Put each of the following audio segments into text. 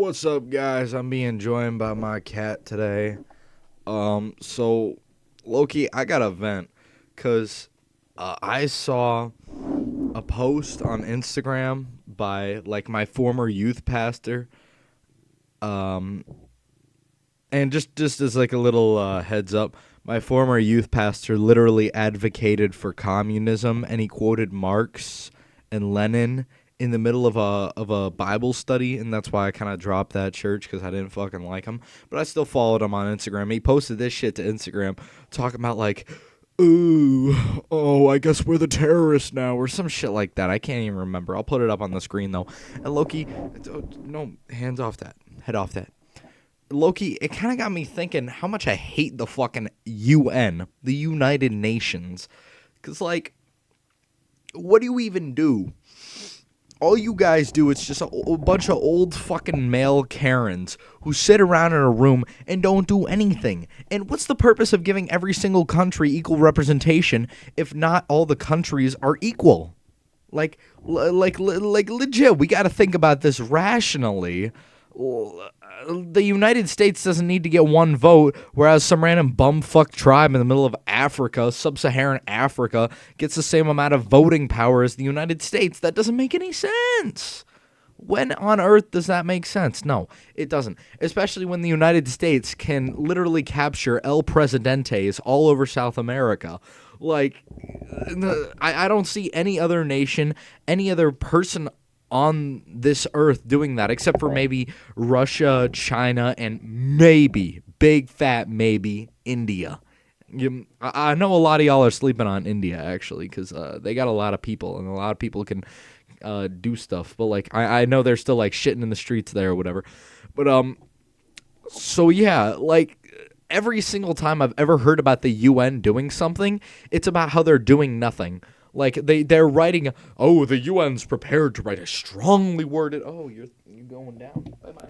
What's up, guys? I'm being joined by my cat today. So, Loki, I got a vent, because I saw a post on Instagram by, like, my former youth pastor. And just as, like, a little heads up, my former youth pastor literally advocated for communism, and he quoted Marx and Lenin in the middle of a Bible study, and that's why I kind of dropped that church, because I didn't fucking like him. But I still followed him on Instagram. He posted this shit to Instagram talking about, like, ooh, oh, I guess we're the terrorists now, or some shit like that. I can't even remember. I'll put it up on the screen, though. And Loki, no, hands off that. Head off that. Loki, it kind of got me thinking how much I hate the fucking UN, the United Nations. Because, like, what do you even do? All you guys do is just a bunch of old fucking male Karens who sit around in a room and don't do anything. And what's the purpose of giving every single country equal representation if not all the countries are equal? Like legit, we got to think about this rationally. The United States doesn't need to get one vote, whereas some random bumfuck tribe in the middle of Africa, sub-Saharan Africa, gets the same amount of voting power as the United States. That doesn't make any sense. When on earth does that make sense? No, it doesn't. Especially when the United States can literally capture El Presidentes all over South America. Like, I don't see any other nation, any other person on this earth doing that, except for maybe Russia, China, and maybe, big fat maybe, India. I know a lot of y'all are sleeping on India, actually, because they got a lot of people, and a lot of people can do stuff. But, like, I know they're still, like, shitting in the streets there or whatever. But, so, yeah, like, every single time I've ever heard about the UN doing something, it's about how they're doing nothing. Like, they're writing, oh, the UN's prepared to write a strongly worded, oh, you're going down, bye-bye.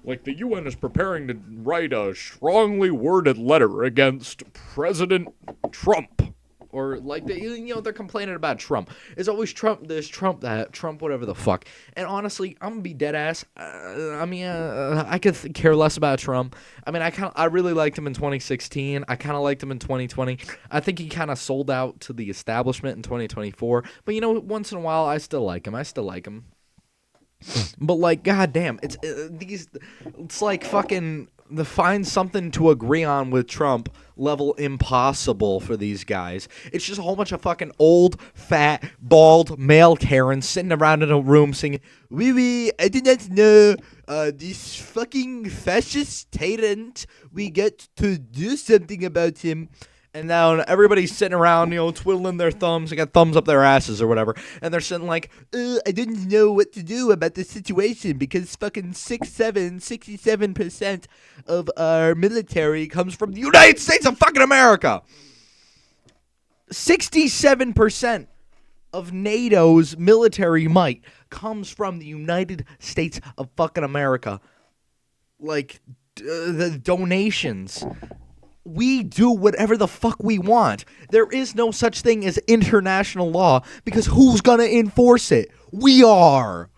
Like, the UN is preparing to write a strongly worded letter against President Trump. Or, like, they're complaining about Trump. It's always Trump this, Trump that, Trump whatever the fuck. And honestly, I'm gonna be dead ass. I could care less about Trump. I mean, I really liked him in 2016. I kind of liked him in 2020. I think he kind of sold out to the establishment in 2024. But, once in a while, I still like him. But, like, goddamn, it's like fucking find something to agree on with Trump level impossible for these guys. It's just a whole bunch of fucking old, fat, bald male Karens sitting around in a room singing, oui, I did not know this fucking fascist tyrant. We get to do something about him. And now everybody's sitting around, twiddling their thumbs. They got thumbs up their asses or whatever. And they're sitting like, I didn't know what to do about this situation because fucking 67% of our military comes from the United States of fucking America. 67% of NATO's military might comes from the United States of fucking America. Like, the donations. We do whatever the fuck we want. There is no such thing as international law because who's gonna enforce it? We are.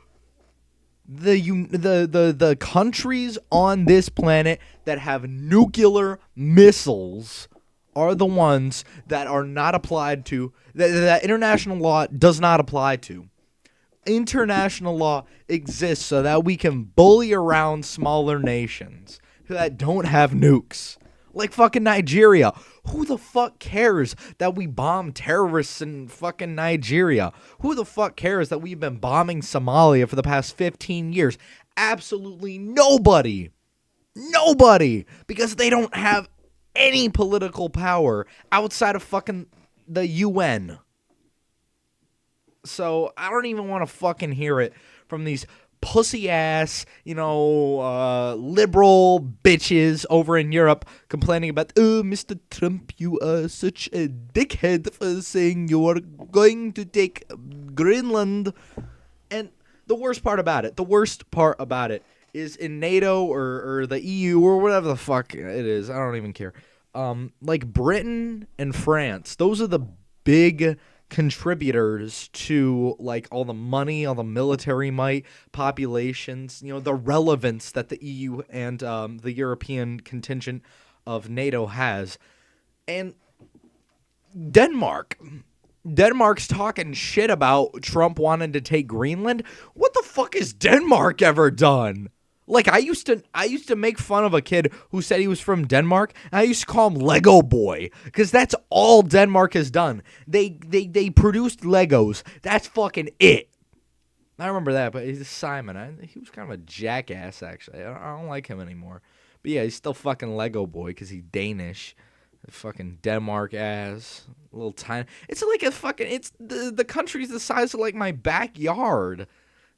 The countries on this planet that have nuclear missiles are the ones that are not applied to, that international law does not apply to. International law exists so that we can bully around smaller nations that don't have nukes. Like fucking Nigeria. Who the fuck cares that we bomb terrorists in fucking Nigeria? Who the fuck cares that we've been bombing Somalia for the past 15 years? Absolutely nobody. Nobody. Because they don't have any political power outside of fucking the UN. So I don't even want to fucking hear it from these pussy ass, liberal bitches over in Europe complaining about, oh, Mr. Trump, you are such a dickhead for saying you are going to take Greenland. And the worst part about it is in NATO or the EU or whatever the fuck it is. I don't even care. Like Britain and France, those are the big contributors to like all the money, all the military might, populations, the relevance that the EU and the European contingent of NATO has. And Denmark's talking shit about Trump wanting to take Greenland. What the fuck has Denmark ever done? Like, I used to make fun of a kid who said he was from Denmark, and I used to call him Lego Boy, because that's all Denmark has done. They produced Legos. That's fucking it. I remember that, but he's Simon. He was kind of a jackass, actually. I don't like him anymore. But yeah, he's still fucking Lego Boy, because he's Danish. Fucking Denmark ass. A little tiny. It's like a fucking, it's the country's the size of like my backyard.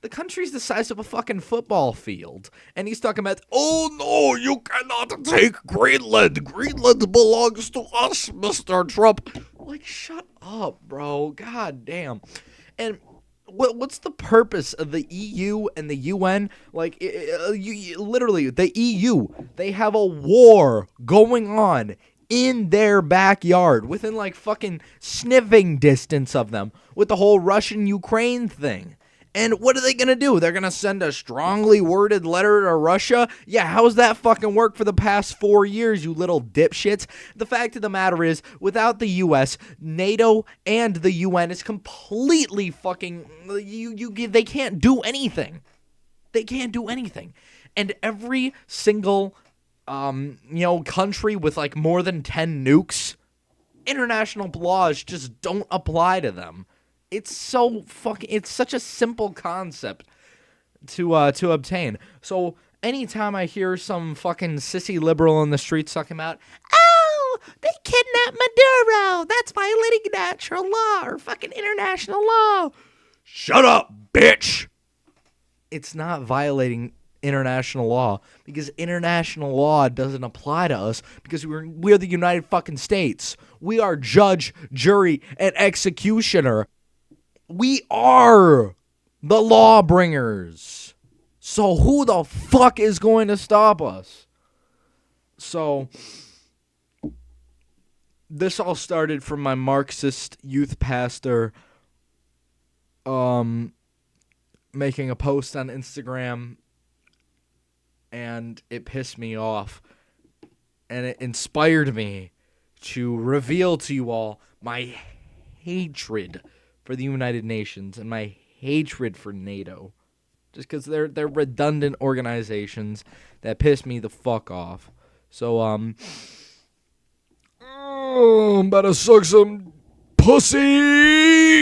The country's the size of a fucking football field. And he's talking about, oh no, you cannot take Greenland. Greenland belongs to us, Mr. Trump. Like, shut up, bro. God damn. And what's the purpose of the EU and the UN? Like, literally, the EU, they have a war going on in their backyard, within like fucking sniffing distance of them, with the whole Russian-Ukraine thing. And what are they going to do? They're going to send a strongly worded letter to Russia? Yeah, how's that fucking work for the past 4 years, you little dipshits? The fact of the matter is, without the U.S., NATO and the UN is completely fucking... they can't do anything. They can't do anything. And every single, country with like more than 10 nukes, international laws just don't apply to them. It's such a simple concept to obtain. So anytime I hear some fucking sissy liberal in the streets talking about, oh, they kidnapped Maduro, that's violating natural law or fucking international law. Shut up, bitch. It's not violating international law, because international law doesn't apply to us, because we're the United fucking States. We are judge, jury, and executioner. We are the lawbringers. So who the fuck is going to stop us? So this all started from my Marxist youth pastor making a post on Instagram, and it pissed me off, and it inspired me to reveal to you all my hatred for the United Nations and my hatred for NATO, just because they're redundant organizations that piss me the fuck off. So better suck some pussy.